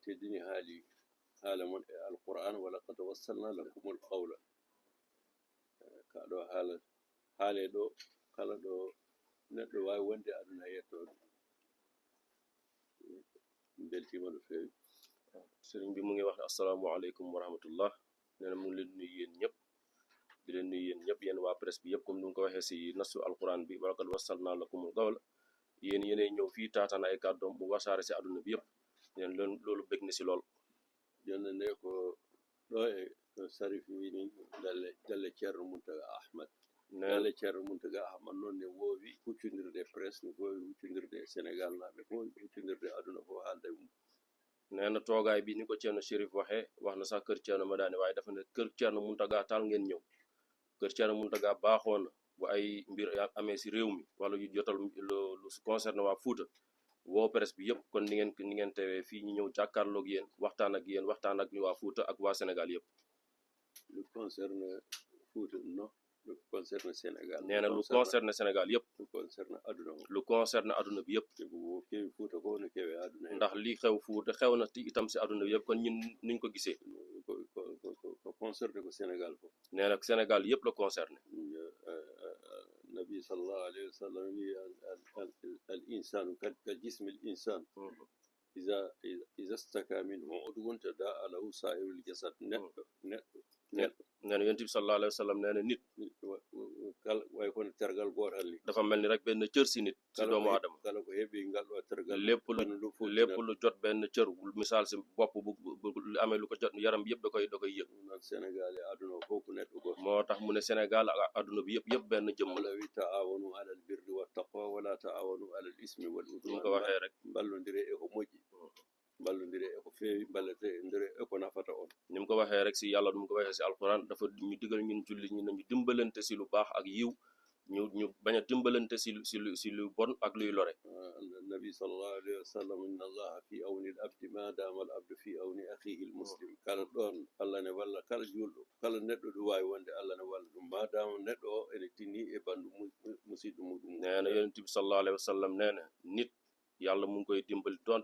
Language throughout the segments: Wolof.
تدني حالة من القرآن ولقد وصلنا لكم القول كادو حالة دو kala ɗo neɗɗo wawi wonde aduna yettoɗo beltima no fewi sëriñ bi mu ngi wax assalamu alaykum wa rahmatullah neena mu ngi leen nuyu yéen ñëpp di leen nuyu yéen ñëpp yéen waa presse bi yëpp comme nu nga ko waxee si nasu alquran bi walaqad wassalna lakumul qawla yéen yéenay ñëw fii taataan ay kàddoom bu wasaare si àdduna bi yëpp yéen loolu bég na si lool jonne nde ko ɗo e to sarifi wini galle ceerno Muntaga Ahmad galle ceerno Muntaga Ahmad noon ne woowi huccodirde presse ne woowi huccodirde Sénégal naaɓe fof huccodirde aduna fof haalde mum nee na toogaay bi ni ko Ceerno Chérif waxee wax na sax kër Ceerno Madani waaye dafa ne kër Ceerno Muntaga taal ngeen ñëw kër Ceerno Muntaga baaxoon na bu ay mbir amee si réew mi wala yu jotal lu concerne waa Fuuta woo presse bi yëpp kon ni ngeen teewee fii ñu ñëw jàkkaarloog yéen waxtaan ak ñu waa Fuuta ak waa Sénégal yëpp lu concerne Fuuta non lu concerne Sénégal nee na lu concerne Sénégal yëpp lu concerne aduna bi yëpp kewi Fuuta ko no kewi aduna ndax li xew Fuuta xew na itam si aduna bi yëpp kon ñun niñ ko gisee ko concerne ko Sénégal foofu nee na Sénégal yëpp la concerné nabi sallallahu alayhi wa sallam wi al insanu ka jismi al insan إذا استكى منه عضو تداعى له سائر الجسد nee na yonent bi sallallahu alayhi wa sallam nee na nit way kon tergal goor halli dafa mel ni rek benn cër si nit si doomu aadama kala ko heɓi ngal ɗo tergal lépp lu jot benn cër misaal si bopp bu amee lu ko jot yaram bi yëpp da koy yëg Sénégal e aduna fof ko neɗɗo goto moo tax mu ne Sénégal ak aduna bi yëpp benn jëmm la wi taawanu alal birri wa taqwa wala taawanu alal ismi wal udwan ko waxee rek ballodire e ko moƴƴi ballodire e ko feewi ballodire e ko nafata on ni mu ko waxee rek si yàlla du mu ko waxee si alquran dafa ñu digal ñun julli ñi nañu dimbalante si lu baax ak yiw ñu bañ a dimbalante si lu bon ak luy lore nabi sallallahu alayhi wa sallam inna allaha fi awni al abdi ma dama al abdu fi awni akhihi al muslim kala ɗon allah ne walla kala julɗo kala neɗɗo ɗo wawi wonde allah ne walla ɗum ma dama neɗɗo o ene tinni e bandu musidɗo muɗum nee na yonent bi sallallahu alayhi wa sallam nee na nit yàlla mu ngi koy dimbali doon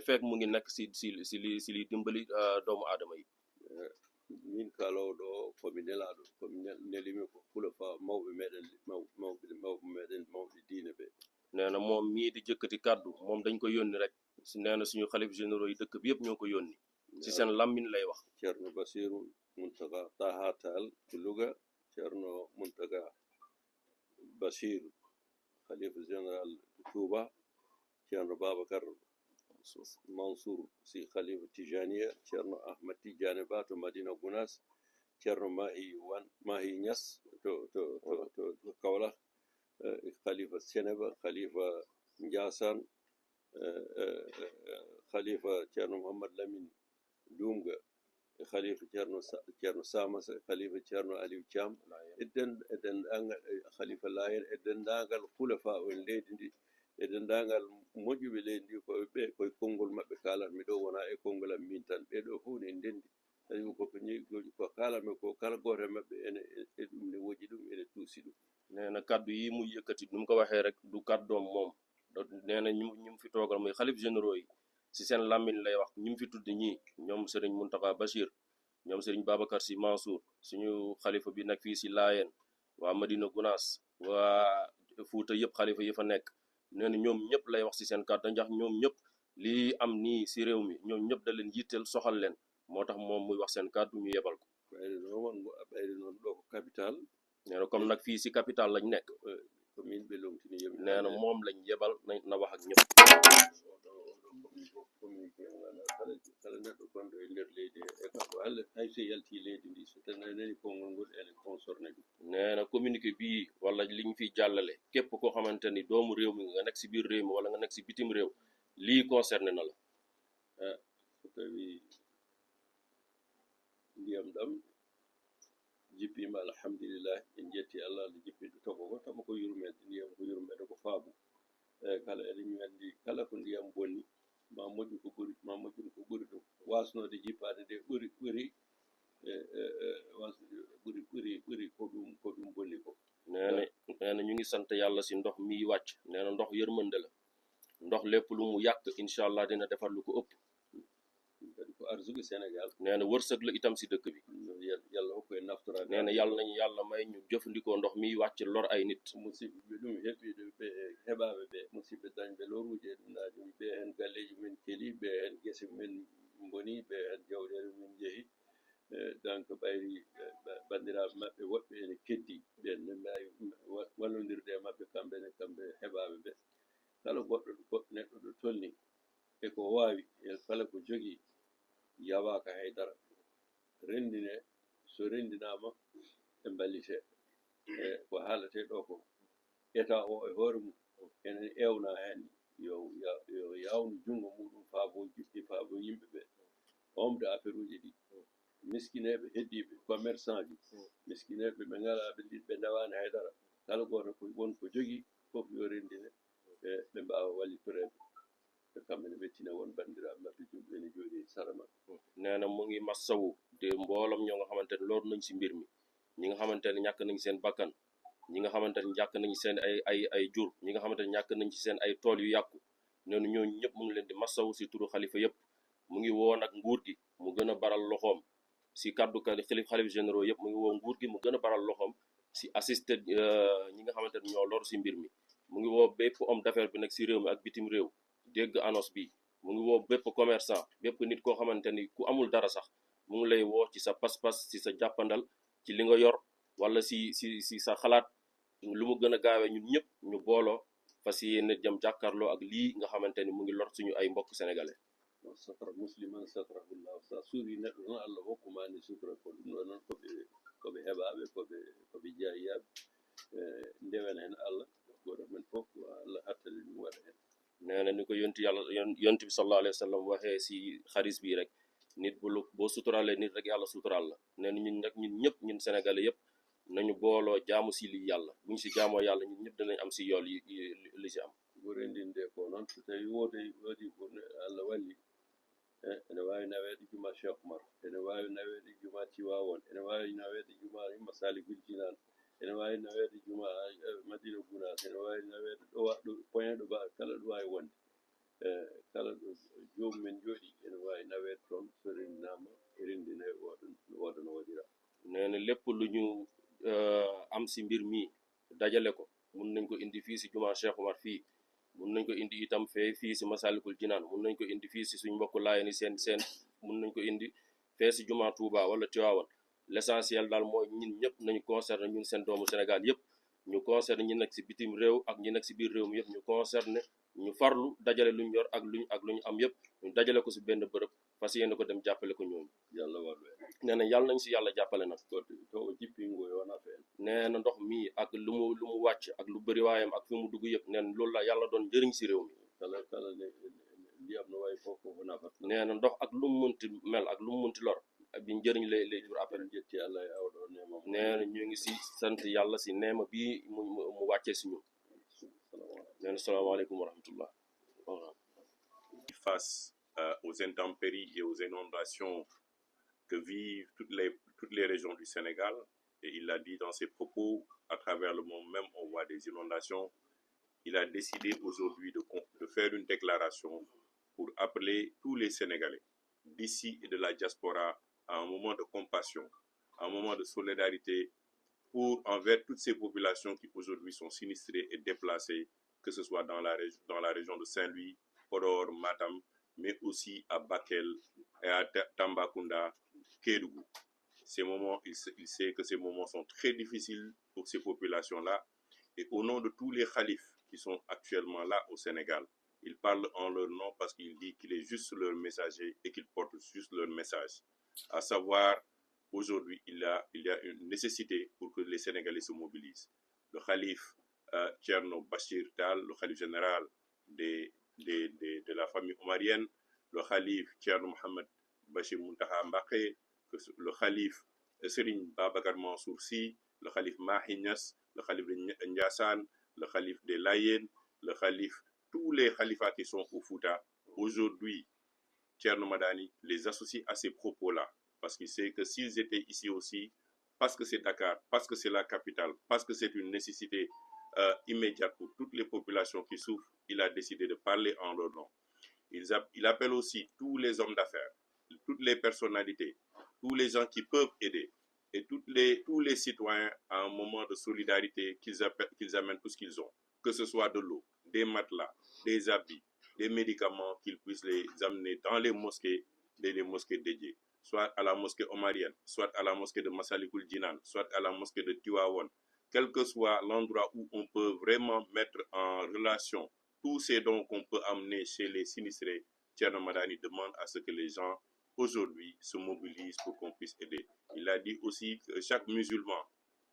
fekk mu ngi nekk si li dimbali doomu aadama yi min kalowo ɗo komi nelaɗo komi nelimi ko kulafa mawɓe meɗen mawɓe diine ɓe nee na moom mii di jëkkati kàddu moom dañ ko yónni rek nee na suñu xalif généraux yi dëkk bi yëpp ñoo ko yónni si seen lammin lay wax Ceerno Basiru Muntaga Taha Tall ci Louga Ceerno Muntaga Bachir xalifa général Touba Ceerno Babacar Mansour si khalifa Tijaniya Ceerno Ahmad Tijani Ba to Madina Gounass Ceerno Mahi Niass to Kaolack khalifa Seneba khalifa Ndiassane khalifa Ceerno Mouhamad Lamine Dumga khalifa Ceerno Samassa khalifa Ceerno Aliou Thiam e dendagal khalifa Layen e dendagal khulafa on leydi ndi e dendagal moƴƴuɓe leydi ndi koye konngol maɓɓe kalat mi ɗo wona e konngol am min tan ɓeɗo fof ne ndendi tawi ko kalatmi ko kala goto e maɓɓe ene e ɗum ne woji ɗum ene tuusi ɗum nee na kaddu yi muy yëkkati nu mu ko waxee rek du kaddoom moom nee na ñu mu fi toogal muy xalif généraux yi si seen lammin lay wax ñu mu fi tudd ñii ñoom sëriñ Muntaga Bachir ñoom sëriñ Babacar si Mansour suñu xalifa bi nag fii si Laayeen waa Madina Gounass waa Fuuta yëpp xalifa yi fa nekk nee na ñoom ñëpp lay wax si seen kàddu ndax ñoom ñëpp lii am nii si réew mi ñoom ñëpp da leen yitteel soxal leen moo tax moom muy wax seen kàddu ñu yebal ko ɓayde noon ɗo ko capital nee na comme nag fii si capital lañ nekk ko min ɓe lomtini yëpp nee na moom lañ yebal na wax ak ñëpp communiqué kala neɗɗo gonɗo e nder leydi e ko Allah hay so yalti leydi ndi so tawi nani konngol ngol ene concerné ɗum nee na communiqué bii wala liñ fi jàllale képp koo xamante ni doomu réew mi nga nekk si biir réew mi wala nga nekk si bitim réew lii concerné na la so tawi ndiyam ɗam jippima alhamdulillah en jetti Allah nde jippiɗo toɓo ko yurmede ndiyam ko yurmede ko faabu kala eɗen andi kala ko ndiyam bonni ma moƴƴu ko ɓuri ɗum wasnode jippade nde ɓuri ko ɗum bonni ko nee na ñu ngi sant yàlla si ndox mi wàcc nee na ndox yërmande la ndox lépp lu mu yàq incha allah dina defar lu ko ëpp arsugu Sénégal nee na wërsëg la itam si dëkk bi yàlla hokku en naftorade nee na yàlla nañu yàlla may ñu jëfandikoo ndox mi wàcc lor ay nit musidɓe ɓe ɗum heɓiɗo ɓe heɓaɓe ɓe musidɓe dañɓe loruji e ɗum ɗaji ɓe hen galleji mumen keeli ɓe hen guese mumen boni ɓe hen jawɗele mumen jeehi donc ɓayri bandiraɓe maɓɓe woɓɓe ene keddi ɓen ne mbawi wallodirde e maɓɓe kamɓene kamɓe heɓaɓe ɓe kala goɗɗo neɗɗo ɗo tolni eko wawi e kala ko jogui yawaka haydara rendine so rendinama ɓe ballite ko haalate ɗo ko état o e hoore mum enen ewna hen yo yawnu jungo muɗum faabo juɗɗi faabo yimɓeɓe omde affaire uji ɗi miskineɓe heddiɓe commerçant ji miskineɓe ɓe ngalaɓe ɓe dawani haydara kala goto ko wonko jogui foof yo rendine ɓe mbawa wallitorede ɓe kamɓe ne ɓettina won bandiraɓe maɓɓe jumɓe ne jooɗi sara maɓɓe nee na mu ngi massawu de mbooloom ñoo nga xamante ne loolu nañ si mbir mi ñi nga xamante ne ñàkk nañ seen bakkan ñi nga xamante ne ñàkk nañ seen ay jur ñi nga xamante ne ñàkk nañ ci seen ay tool yu yàqu noonu ñooñu ñëpp mu ngi leen di massawu si turu xalifa yëpp mu ngi woo nag nguur gi mu gën a baral loxoom si kaddu ka xalif généraux yëpp mu ngi woo nguur gi mu gën a baral loxoom si assisté ñi nga xamante ne ñoo lor si mbir mi mu ngi woo bépp homme d'affaires bi nag si réew mi ak bitim réew dégg annonce bi mu ngi woo bépp commerçant bépp nit koo xamante ni ku amul dara sax mu ngi lay woo ci sa pas-pas ci sa jàppandal ci li nga yor wala si sa xalaat lu mu gën a gaawee ñun ñëpp ñu booloo fas yéene jëm jàkkaarloo ak lii nga xamante ni mu ngi lor suñu ay mbokk sénégalais satara musliman satrahullah sa suuri neɗɗo noon Allah hokkumani sutura ko ɗum ɗo noon koɓe heɓaɓe koɓe jeeyaɓe ndewen hen Allah goto men fof Allah hattali ɗum waɗa hen nee na ni ko yonti bi sallallahu alayhi wa sallam waxee si xaris bi rek nit boo suturalee nit rek yàlla sutural la nee na ñun nag ñun ñëpp ñun sénégalais yëpp nañu booloo jaamu si li yàlla buñ si jaamoo yàlla ñun ñëpp dinañ am si yool yi li si am bu rendinde ko noon so tawi woodi ko Allah walli ene wawi naweede juma Cheikh Oumar ene wawi naweede juma Tiwawon ene wawi naweede juma Massalikul Jinan ene wawi naweede juma Madina Gounass ene wawi naweede ɗo point ɗo kala ɗo wawi wonde kala ɗo jomumen jooɗi ene wawi naweede toon so rendinama rendine woda no waɗira nee na lépp lu ñu am si mbir mi dajale ko mun nañ ko indi fii si juma Cheikh Oumar fii mun nañ ko indi itam fii si Massalikul Jinaan mun nañ ko indi fii si suñ mbokku laayeni seen mun nañ ko indi fee si juma Touba wala Tivaouane l'essentiel daal mooy ñun ñëpp nañu concerné ñun seen doomu Sénégal yëpp ñu concerné ñi nekk si bitim réew ak ñi nekk si biir réew mi yëpp ñu concerné ñu farlu dajale luñ yor ak luñ am yëpp ñu dajale ko si benn bërëb fas yéene ko dem jàppale ko ñooñu yàlla waɗe nee na yàlla nañ si yàlla jàppale nag to o jippingo wona fen nee na ndox mi ak lu mu wàcc ak lu bëri waayam ak fi mu dugg yëpp nee na loolu la yàlla doon njëriñ si réew mi kala ndiyam no wawi fof ko nafat nee na ndox ak lu mu munti mel ak lu mu munti lor bi njëriñ lay jur après jetti Allah e awɗo nema nee na ñu ngi si sant yàlla si neema bii mu wàccee si ñun nee na salaamaaleykum wa rahmatullah face aux intempéries et aux inondations que vivent toutes les régions du Sénégal, et il l'a dit dans ses propos, à travers le monde même, on voit des inondations. Il a décidé aujourd'hui de faire une déclaration pour appeler tous les Sénégalais d'ici et de la diaspora à un moment de compassion, à un moment de solidarité envers toutes ces populations qui aujourd'hui sont sinistrées et déplacées, que ce soit dans la région de Saint-Louis, Podor, Matam, mais aussi à Bakel et à Tambacounda, Kédougou. Ces moments, il sait que ces moments sont très difficiles pour ces populations-là. Et au nom de tous les khalifes qui sont actuellement là au Sénégal, il parle en leur nom parce qu'il dit qu'il est juste leur messager et qu'il porte juste leur message. À savoir, aujourd'hui, il y a une nécessité pour que les Sénégalais se mobilisent. Le khalif Thierno Bachir Tal, le khalif général de la famille omarienne, le khalif Thierno Mohamed Bachir Muntaha Mbaké, le khalif Serigne Babacar Mansour Sy, le khalif Mahi Niass, le khalif de Ndiassane, le khalif des Layènes, le khalif, tous les khalifats qui sont au Fouta. Aujourd'hui, Thierno Madani les associe à ces propos-là, parce qu'il sait que s'ils étaient ici aussi, parce que c'est Dakar, parce que c'est la capitale, parce que c'est une nécessité immédiate pour toutes les populations qui souffrent, il a décidé de parler en leur nom. Il appelle aussi tous les hommes d'affaires, toutes les personnalités, tous les gens qui peuvent aider, et tous les citoyens à un moment de solidarité qu'ils amènent tout ce qu'ils ont, que ce soit de l'eau, des matelas, des habits, des médicaments, qu'ils puissent les amener dans les mosquées dédiées, soit à la mosquée omarienne, soit à la mosquée de Massalikul Jinan, soit à la mosquée de Tivaouane, quel que soit l'endroit où on peut vraiment mettre en relation tous ces dons qu'on peut amener chez les sinistrés. Thierno Madani demande à ce que les gens aujourd'hui se mobilisent pour qu'on puisse aider. Il a dit aussi que chaque musulman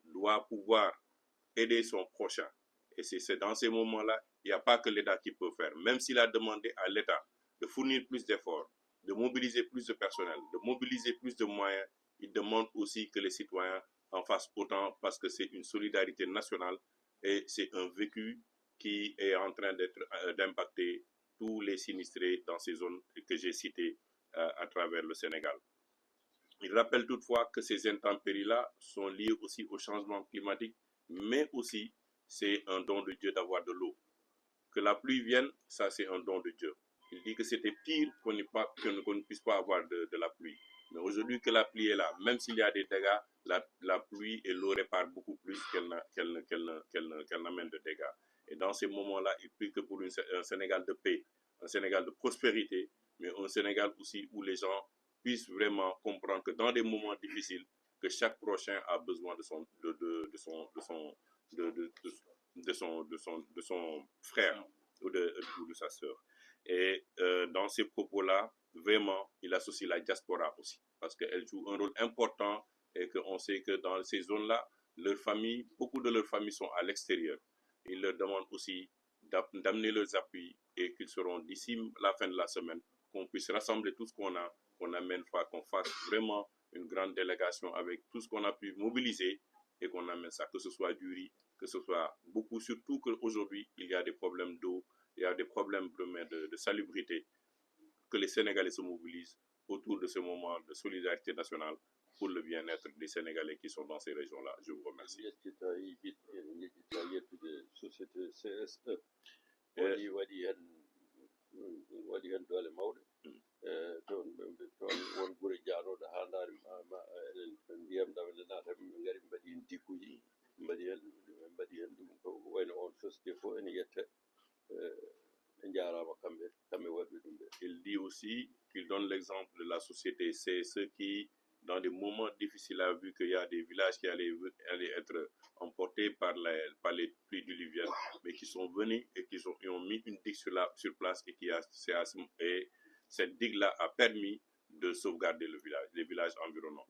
doit pouvoir aider son prochain. Et c'est dans ces moments-là, il n'y a pas que l'État qui peut faire. Même s'il a demandé à l'État de fournir plus d'efforts, de mobiliser plus de personnel, de mobiliser plus de moyens, il demande aussi que les citoyens en fassent autant parce que c'est une solidarité nationale et c'est un vécu qui est en train d'impacter tous les sinistrés dans ces zones que j'ai citées à travers le Sénégal. Il rappelle toutefois que ces intempéries-là sont liées aussi au changement climatique, mais aussi c'est un don de Dieu d'avoir de l'eau. Que la pluie vienne, ça c'est un don de Dieu. Il dit que c'était pire qu'on ne puisse pas avoir de la pluie. Mais aujourd'hui que la pluie est là, même s'il y a des dégâts, la pluie et l'eau réparent beaucoup plus qu'elle n'amène de dégâts. Et dans ces moments-là, il prie que pour un Sénégal de paix, un Sénégal de prospérité, mais un Sénégal aussi où les gens puissent vraiment comprendre que dans des moments difficiles, que chaque prochain a besoin de son frère ou de sa sœur. Et dans ces propos-là, vraiment, il associe la diaspora aussi, parce qu'elle joue un rôle important et qu'on sait que dans ces zones-là, beaucoup de leurs familles sont à l'extérieur. Il leur demande aussi d'amener leurs appuis et qu'ils seront d'ici la fin de la semaine, qu'on puisse rassembler tout ce qu'on a, qu'on fasse vraiment une grande délégation avec tout ce qu'on a pu mobiliser et qu'on amène ça, que ce soit du riz, que ce soit beaucoup, surtout qu'aujourd'hui, il y a des problèmes d'eau, il y a des problèmes de salubrité, que les Sénégalais se mobilisent autour de ce moment de solidarité nationale pour le bien-être des Sénégalais qui sont dans ces régions-là. Je vous remercie. Il dit aussi qu'il donne l'exemple de la société CSE qui, dans des moments difficiles, a vu qu'il y a des villages qui allaient être emportés par les pluies diluviennes, mais qui sont venus et qui ont mis une digue sur place et cette digue-là a permis de sauvegarder les villages environnants.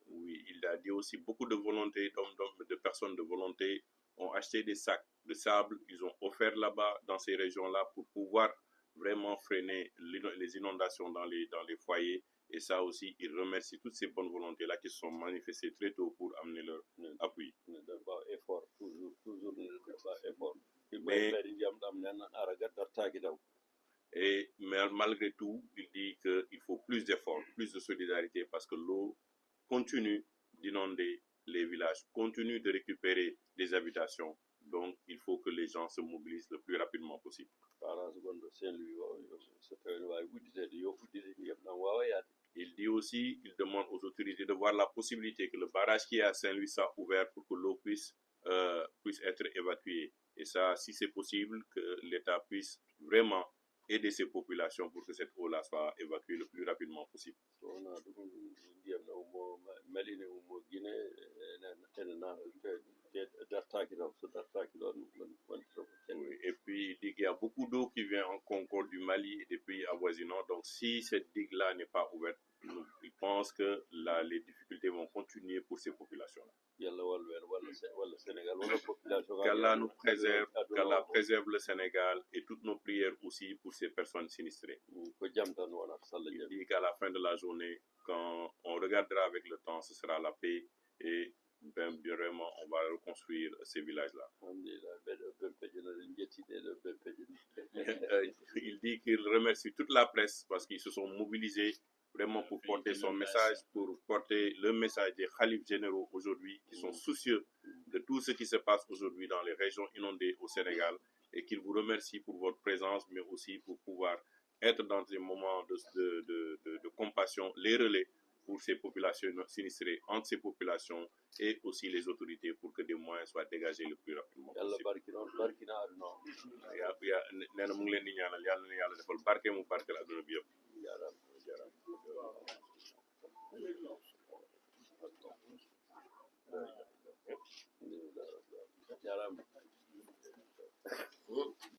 Oui, il a dit aussi beaucoup de volonté, de personnes de volonté ont acheté des sacs de sable, ils ont offert là-bas, dans ces régions-là, pour pouvoir vraiment freiner les inondations dans les foyers. Et ça aussi, il remercie toutes ces bonnes volontés-là qui se sont manifestées très tôt pour amener leur appui. Mais malgré tout, il dit qu'il faut plus d'efforts, plus de solidarité, parce que l'eau continue d'inonder les villages, continue de récupérer des habitations. Donc, il faut que les gens se mobilisent le plus rapidement possible. Il dit aussi, il demande aux autorités de voir la possibilité que le barrage qui est à Saint-Louis soit ouvert pour que l'eau puisse être évacuée. Et ça, si c'est possible, que l'État puisse vraiment aider ces populations pour que cette eau-là soit évacuée le plus rapidement possible. Oui, et puis il dit qu'il y a beaucoup d'eau qui vient en concours du Mali et des pays avoisinants. Donc si cette digue-là n'est pas ouverte, il pense que les difficultés vont continuer pour ces populations-là. Qu'Allah nous préserve, qu'Allah préserve le Sénégal et toutes nos prières aussi pour ces personnes sinistrées. Il dit qu'à la fin de la journée, quand on regardera avec le temps, ce sera la paix et vraiment on va reconstruire ces villages-là. Il dit qu'il remercie toute la presse parce qu'ils se sont mobilisés vraiment pour porter son message, pour porter le message des khalifes généraux aujourd'hui qui sont soucieux de tout ce qui se passe aujourd'hui dans les régions inondées au Sénégal et qu'il vous remercie pour votre présence, mais aussi pour pouvoir être dans des moments de compassion, les relais pour ces populations sinistrées, entre ces populations et aussi les autorités pour que des moyens soient dégagés le plus rapidement possible. nee na mu ngi leen di ñaanal yàlla na yàlla defal barke mu barkeel adduna bi yëpp. jaaraama